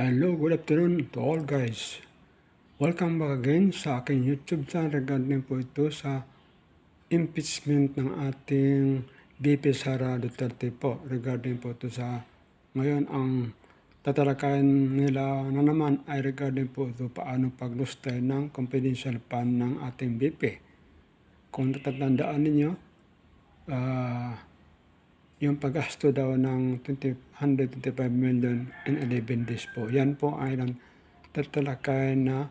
Hello, good afternoon to all guys. Welcome back again sa aking YouTube channel regarding po ito sa impeachment ng ating VP Sara Duterte po. Regarding po ito sa ngayon ang tatalakayan nila na naman ay regarding po ito paano paglustay ng confidential fund ng ating VP. Kung natatandaan ninyo, yung paggasto daw ng 125 million in 11 days po. Yan po ay tatalakay na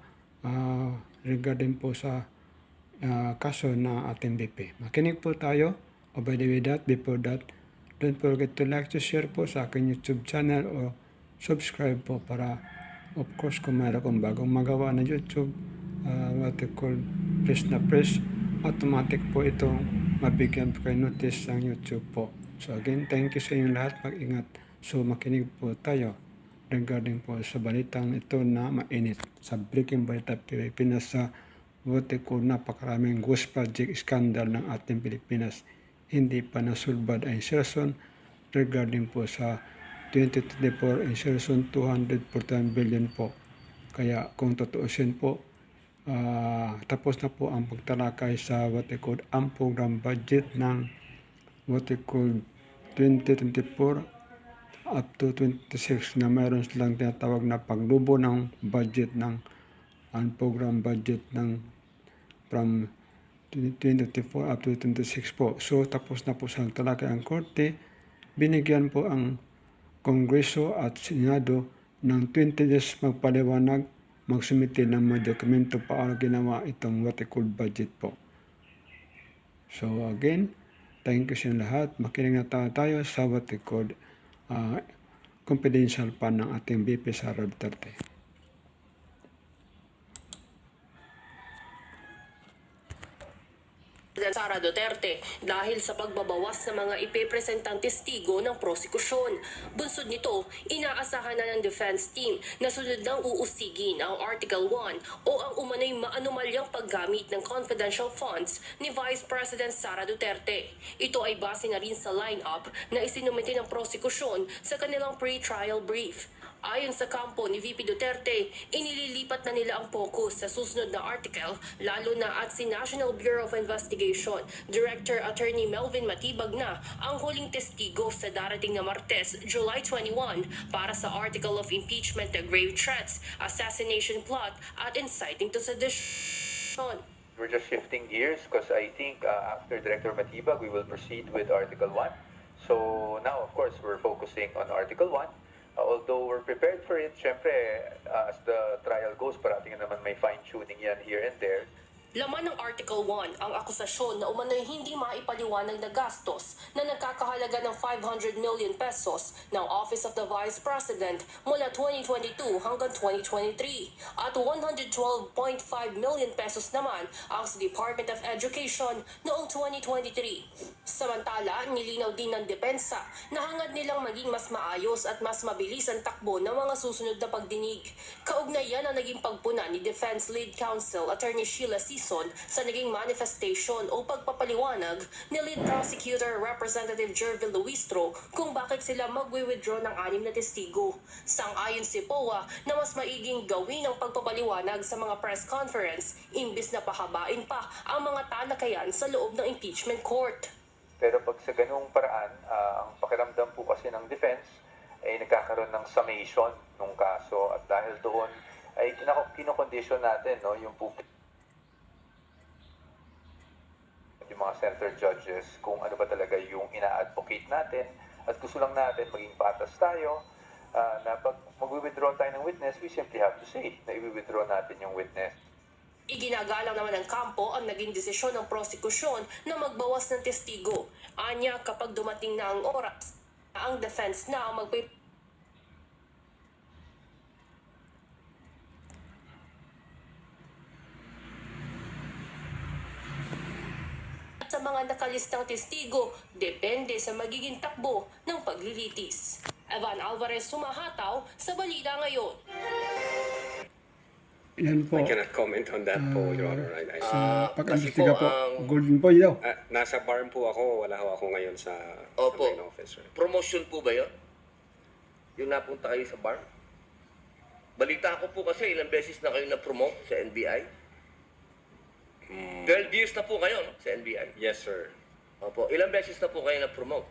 regarding po sa kaso na ating BP. Makinig po tayo. By the way that, before that, don't forget to like, to share po sa aking YouTube channel o subscribe po para of course kung mayroon akong bagong magawa na YouTube, what you call press automatic po itong mabigyan po kayo notice ng YouTube po. So again, thank you sa inyong lahat. Mag-ingat. So makinig po tayo regarding po sa balitang ito na mainit. Sa Breaking Balita Pilipinas sa what they call napakaraming ghost project scandal ng ating Pilipinas. Hindi pa nasulbad ang insertion regarding po sa 2024 insertion 241 billion po. Kaya kung tutuusin po, tapos na po ang pagtalakay sa what they call ang program budget ng what they call 2024 up to 26 na mayroon silang tinatawag na paglubo ng budget ng ang program budget ng from 2024 up to 26 po. So tapos na po sa talakay ang korte, binigyan po ang Kongreso at Senado ng 20 days magpaliwanag, magsumite ng mga dokumento paano ginawa itong what they call budget po. So again, thank you sa lahat. Makinig na tayo sa what they call confidential fund ng ating VP Sara Duterte. Sara Duterte dahil sa pagbabawas ng mga ipepresentang testigo ng prosekusyon. Bunsod nito, inaasahan na ng defense team na sunod nang uusigin ang Article 1 o ang umano'y maanumalyang paggamit ng confidential funds ni Vice President Sara Duterte. Ito ay base na rin sa line-up na isinumite ng prosekusyon sa kanilang pre-trial brief. Ayon sa kampo ni VP Duterte, inililipat na nila ang focus sa susunod na article, lalo na at si National Bureau of Investigation Director Attorney Melvin Matibag na ang huling testigo sa darating na Martes, July 21 para sa article of impeachment na grave threats, assassination plot at inciting to sedition. We're just shifting gears because I think after Director Matibag, we will proceed with Article 1. So now, of course, we're focusing on Article 1. Although we're prepared for it, syempre, as the trial goes, parating naman may fine-tuning yan here and there. Laman ng Article 1 ang akusasyon na umano'y hindi maipaliwanag na gastos na nagkakahalaga ng 500 million pesos ng Office of the Vice President mula 2022 hanggang 2023 at 112.5 million pesos naman ang sa Department of Education noong 2023. Samantala, nilinaw din ng depensa na hangad nilang maging mas maayos at mas mabilis ang takbo ng mga susunod na pagdinig. Kaugnayan ang naging pagpuna ni Defense Lead Counsel Attorney Sheila sa naging manifestation o pagpapaliwanag ni Lead Prosecutor Representative Jervil Luistro kung bakit sila magwi-withdraw ng 6 na testigo. Sang-ayon si POA na mas maiging gawin ang pagpapaliwanag sa mga press conference imbis na pahabain pa ang mga talakayan sa loob ng impeachment court. Pero pag sa ganung paraan, ang pakiramdam po kasi ng defense ay nagkakaroon ng summation ng kaso at dahil doon ay kinokondisyon natin yung yung mga center judges kung ano ba talaga yung ina-advocate natin at gusto lang natin maging patas tayo na pag mag-withdraw tayo ng witness, we simply have to say na i-withdraw natin yung witness. Iginagalang naman ng kampo ang naging desisyon ng prosekusyon na magbawas ng testigo. Anya, kapag dumating na ang oras, ang defense na ang sa mga nakalistang testigo, depende sa magiging takbo ng paglilitis. Evan Alvarez sumahataw sa Balita Ngayon. Yan po. I cannot comment on that po, Your Honor. Pag-imbestiga po, Golden Boy daw. Nasa farm po ako, wala ako ngayon sa Opo. main office. Right? Promotion po ba yun? Yung napunta kayo sa bar? Balita ko po kasi ilang beses na kayo na-promote sa NBI. 12 years na po kayo no, sa NBI. Yes, sir. Opo, ilang beses na po kayo na-promote?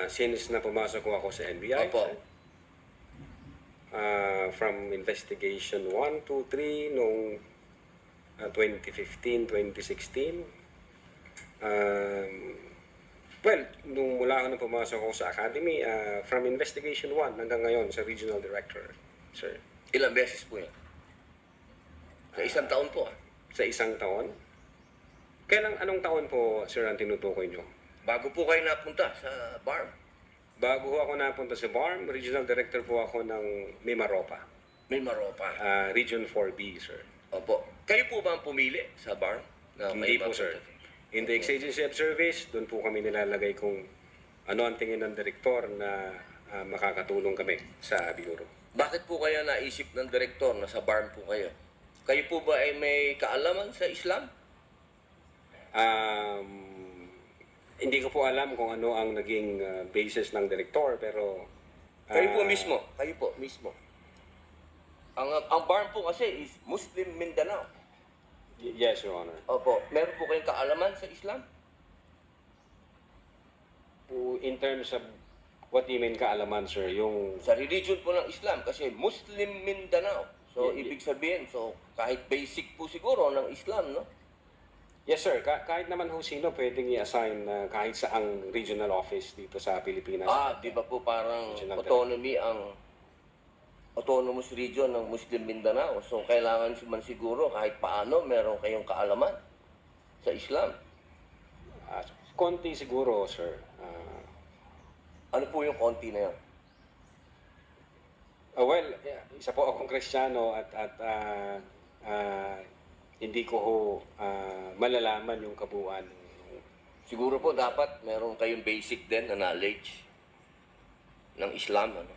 Since na pumasok ko ako sa NBI, Opo. sir, from investigation 1, 2, 3 nung 2015, 2016. Well, nung mula ako na pumasok ako sa academy, from investigation 1 hanggang ngayon sa regional director, sir. Ilang beses po yan? Sa isang taon po. Sa isang taon. Anong taon po, sir, ang tinutukoy nyo? Bago po kayo napunta sa BARM. Bago ako napunta sa BARM, regional director po ako ng Mimaropa, May Maropa. Region 4B, sir. Opo. Kayo po ba ang pumili sa BARM? Na Hindi kayo po, sir. In the exigency of service, doon po kami nilalagay kung ano ang tingin ng direktor na makakatulong kami sa Bureau. Bakit po kayo naisip ng direktor na sa BARM po kayo? Kayo po ba ay may kaalaman sa Islam? Hindi ko po alam kung ano ang naging basis ng direktor, pero... Kayo po mismo. Ang BARM po kasi is Muslim Mindanao. Yes, Your Honor. Opo. Meron po kayong kaalaman sa Islam? In terms of what do you mean kaalaman, sir? Yung... Sa religion po ng Islam kasi Muslim Mindanao. So, Yeah, ibig sabihin, so kahit basic po siguro ng Islam, no? Yes, sir. Kahit naman ho sino pwedeng i-assign kahit saang regional office dito sa Pilipinas. Di ba po parang Regional autonomy ang autonomous region ng Muslim Mindanao. So, kailangan man siguro kahit paano meron kayong kaalaman sa Islam. Konti siguro, sir. Ano po yung konti na yun? Well, isa po akong Kristiyano at hindi ko ho malalaman yung kabuuan. Siguro po dapat meron kayong basic din na knowledge ng Islam. Ano?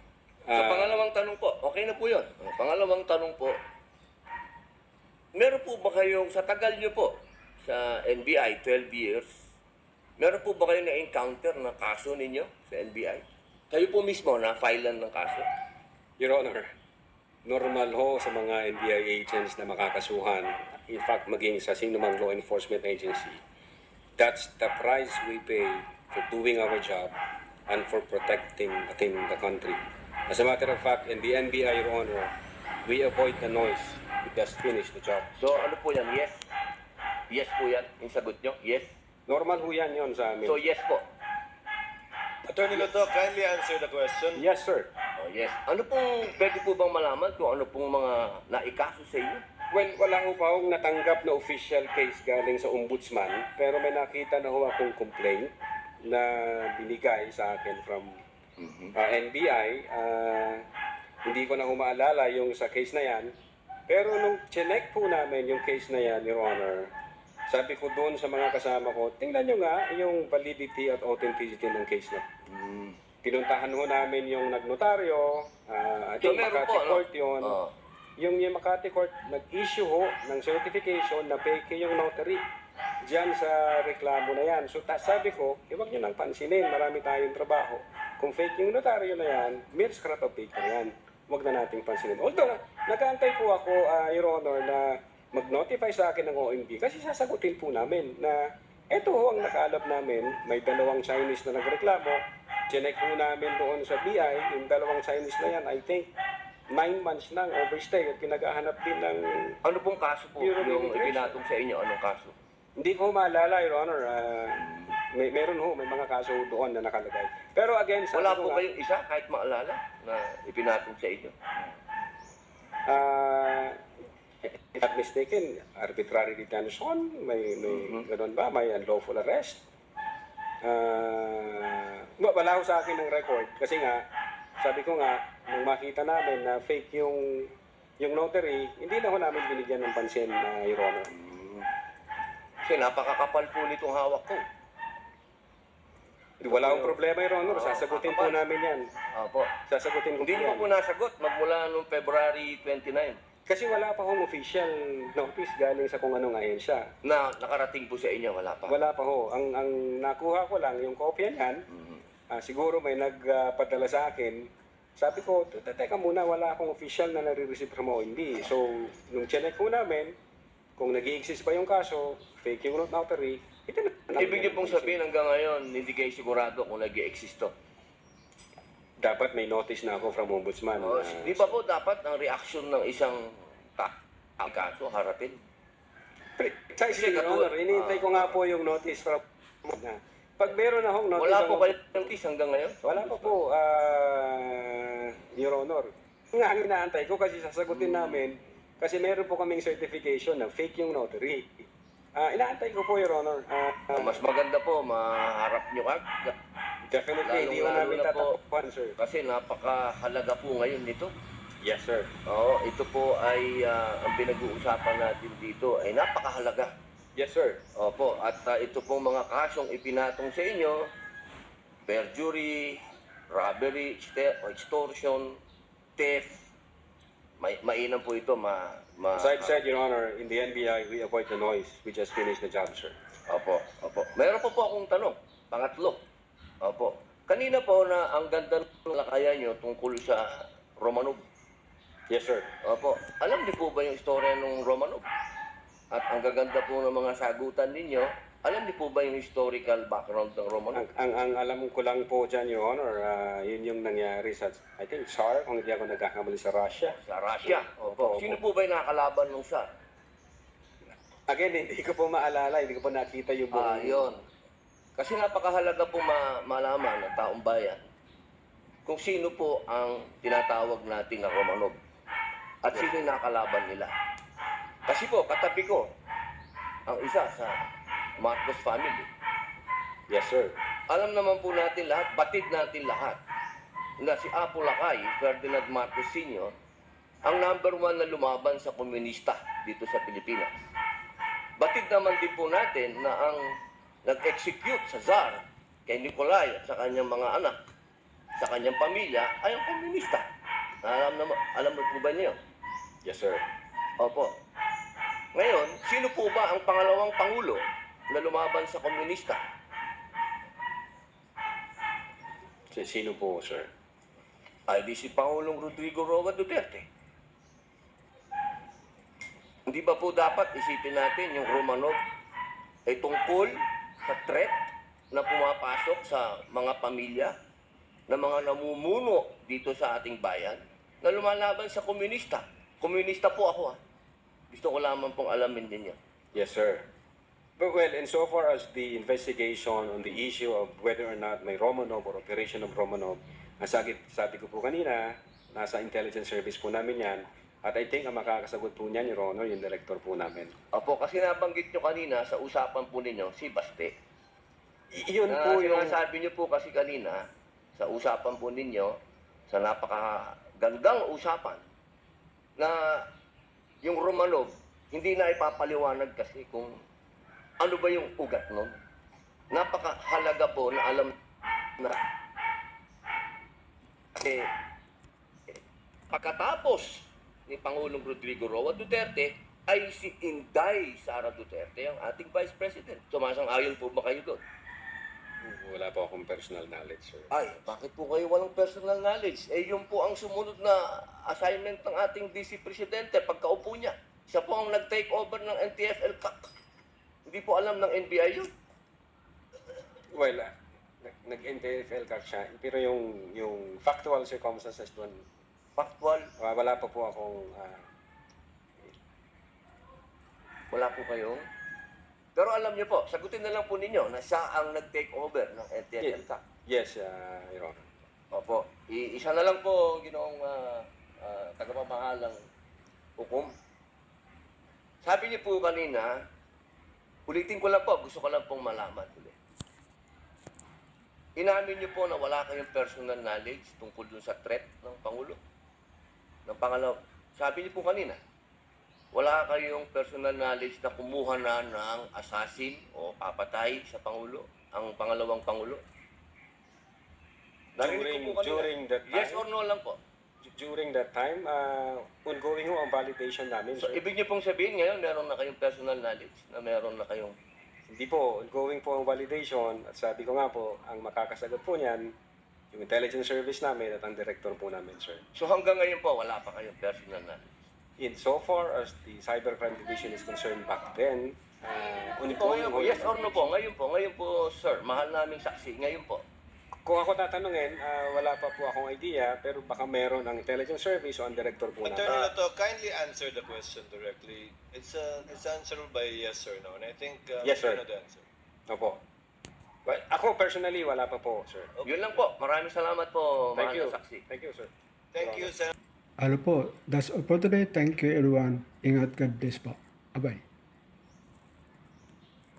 Sa pangalawang tanong po, okay na po yun. Pangalawang tanong po, meron po ba kayong, sa tagal nyo po, sa NBI, 12 years, meron po ba kayong na-encounter na kaso ninyo sa NBI? Kayo po mismo na-filean ng kaso? Your Honor, normal ho sa mga NBI agents na makakasuhan, in fact, maging sa sinumang law enforcement agency. That's the price we pay for doing our job and for protecting the country. As a matter of fact, in the NBI, Your Honor, we avoid the noise. We just finish the job. So ano po yan? Yes? Yes po yan? Yung sagot nyo? Yes? Normal ho yan yun sa amin. So yes po? Attorney Loto, kindly answer the question. Yes, sir. Oh, yes. Ano pong, pwede po bang malaman kung ano pong mga naikaso sa inyo? Well, wala ho pa akong natanggap na official case galing sa ombudsman, pero may nakita na ho akong complaint na binigay sa akin from NBI. Hindi ko na ho maalala yung sa case na yan, pero nung chinek po namin yung case na yan, Your Honor, sabi ko doon sa mga kasama ko, tingnan nyo nga yung validity at authenticity ng case na. Pinuntahan ho namin yung nagnotaryo, I So, think meron Makati po, no? Court yun. Oo. Yung Makati Court nag-issue ho ng certification na fake yung notary diyan sa reklamo na yan. So sabi ko, huwag nyo nang pansinin, marami tayong trabaho. Kung fake yung notaryo na yan, mere scrap of paper yan. Huwag na nating pansinin. Although, nag-aantay po ako, Your Honor, na mag-notify sa akin ng OMB kasi sasagutin po namin na eto ho ang nakalap namin, may dalawang Chinese na nagreklamo. Chinek po namin doon sa BI, yung dalawang Chinese na yan, I think, 9 months nang overstay at pinaghahanap din ng... Ano pong kaso po Bureau of yung Immigration. ipinatong sa inyo? Anong kaso? Hindi ko maalala, Your Honor. Meron may mga kaso doon na nakalagay. Pero again, sabi Wala ko po nga, kayong isa kahit maalala na ipinatong sa inyo? if not mistaken, arbitrary detention, may ganun ba? May unlawful arrest. Wala ko sa akin ng record kasi nga, sabi ko nga, nung makita namin na fake yung notary, hindi na ho namin binigyan ng pansin, Your Honor. Kasi napakakapal po nitong hawak ko. Wala akong problema, Your Honor. Sasagutin po namin yan. Opo. Sasagutin ko Hindi po mo yan. po nasagot magmula noong February 29 Kasi wala pa hong official notice galing sa kung anong ahensya. na nakarating po sa inyo. Wala pa. Wala pa ho. Ang nakuha ko lang, yung kopya niyan, siguro may nagpadala sa akin Sabi ko, teka muna, wala akong official na nare-receive from OMB. So, nung chinek ko namin, kung nag-i-exist ba yung kaso, fake yung notary, ito na. Ibig niyo pong sabihin hanggang ngayon, hindi kayo sigurado kung nag-i-exist to. Dapat may notice na ako from Ombudsman. Oh, di ba po dapat ang reaction ng isang kaso harapin? Precisely, Your Honor. Inintay ko nga po yung notice from na. Pag meron akong notice... Wala po kayo ng notice hanggang ngayon? Wala pa po, Your Honor. Nga ang inaantay ko kasi sasagutin namin kasi meron po kaming certification na fake yung notary. Inaantay ko po, Your Honor. Mas maganda po, maharap nyo ka. Definitely, hindi ko namin Lalong-lalo na po. tatakpan, sir. Kasi napakahalaga po ngayon nito. Yes, sir. Oo, ito po ay ang pinag-uusapan natin dito ay napakahalaga. Yes, sir. Opo, at ito pong mga kasong ipinatong sa inyo, perjury, robbery, extortion, theft, mainam po ito As I've said, Your Honor, in the NBI, we avoid the noise. We just finish the job, sir. Opo, opo. Meron po akong tanong, pangatlo. Opo. Kanina po na ang ganda ng lakayan nyo tungkol sa Romanov. Yes, sir. Opo. Alam niyo po ba yung istorya ng Romanov? At ang gaganda po ng mga sagutan ninyo, alam niyo po ba yung historical background ng Romanov? Ang alam ko lang po dyan, Your Honor, yun yung nangyari sa, I think, SAR, kung hindi ako nagkakamali sa Russia. Sa Russia. Opo. Sino po ba yung nakakalaban nung SAR? Again, hindi ko po maalala, hindi ko po nakita yung buong... Yun. Kasi napakahalaga po malaman ng taong bayan kung sino po ang tinatawag natin na Romanov at sino yung nakakalaban nila. Kasi po, katabi ko, ang isa sa Marcos family. Yes, sir. Alam naman po natin lahat, batid natin lahat, na si Apo Lakay, Ferdinand Marcos Sr., ang number 1 na lumaban sa komunista dito sa Pilipinas. Batid naman din po natin na ang nag-execute sa Tsar kay Nikolai at sa kanyang mga anak, sa kanyang pamilya, ay ang komunista. Alam mo po ba niyo? Yes, sir. Opo. Ngayon, sino po ba ang pangalawang pangulo na lumaban sa komunista? Sino po, sir? Ay di si Pangulong Rodrigo Roa Duterte. Hindi ba po dapat isipin natin yung Romanov ay tungkol sa threat na pumapasok sa mga pamilya na mga namumuno dito sa ating bayan na lumalaban sa komunista. Komunista po ako. Gusto ko lamang pong alamin din yan. Yes, sir. But well, insofar as the investigation on the issue of whether or not may Romanov or operation of Romanov, sabi ko po kanina, nasa intelligence service po namin yan. At I think ang makakasagot po niyan, Your Honor, yung director po namin. Opo, kasi nabanggit nyo kanina sa usapan po ninyo, si Baste. Yun po yung... Sinasabi nyo po kasi kanina, sa usapan po ninyo, sa napakagandang usapan, na yung Romanov, hindi na ipapaliwanag kasi kung ano ba yung ugat nun. Napakahalaga po na alam na pagkatapos ni Pangulong Rodrigo Roa Duterte ay si Inday Sara Duterte, ang ating Vice President. Sumasang-ayon po ba kayo doon? Wala po akong personal knowledge, sir. Ay, bakit po kayo walang personal knowledge? Eh, yun po ang sumunod na assignment ng ating DC Presidente pagkaupo niya. Siya po ang nag-take over ng NTF-ELCAC. Hindi po alam ng NBI yun. Well, nag-NTFL ka siya, pero yung factual circumstances doon, Factual, wala pa po akong... wala po kayong. Pero alam niyo po, sagutin na lang po ninyo na siya ang nag-take over ng NTF-ELCAC. Yes, Your Honor. Opo. Isa na lang po, ginoong tagapamahalang hukom. Sabi niyo po kanina, ulitin ko lang po, gusto ko lang pong malaman ulit. Inamin niyo po na wala kayong personal knowledge tungkol dun sa threat ng Pangulo. Ng pangalaw, sabi niyo po kanina, wala kayong personal knowledge na kumuha na ng assassin o papatay sa Pangulo, ang pangalawang Pangulo. Narinig ko po kanina. During that time? Yes or no lang po. During that time, ongoing ho ang validation namin, So, sir. ibig niyo pong sabihin ngayon, meron na kayong personal knowledge, na meron na kayong... Hindi po, ongoing po ang validation. At sabi ko nga po, ang makakasagot po niyan, yung intelligence service namin at ang director po namin, sir. So hanggang ngayon po, wala pa kayong personal na. In so far as the cybercrime division is concerned back then, Ngayon po, yes or no po? Ngayon po, sir, mahal naming saksi. Ngayon po. Kung ako tatanungin, wala pa po akong idea, pero baka meron ang intelligence service o ang director po namin. Attorney Loto, kindly answer the question directly. It's answerable by yes or no, and I think Yes, sir. you know the answer. Opo. Well, ako personally, wala pa po, sir. Yun lang po. Maraming salamat po, Thank mahal you. na saksi. Thank you, sir. Thank you, Senator. Ano po, that's all for today. Thank you everyone. Ingat, God bless po. Bye-bye.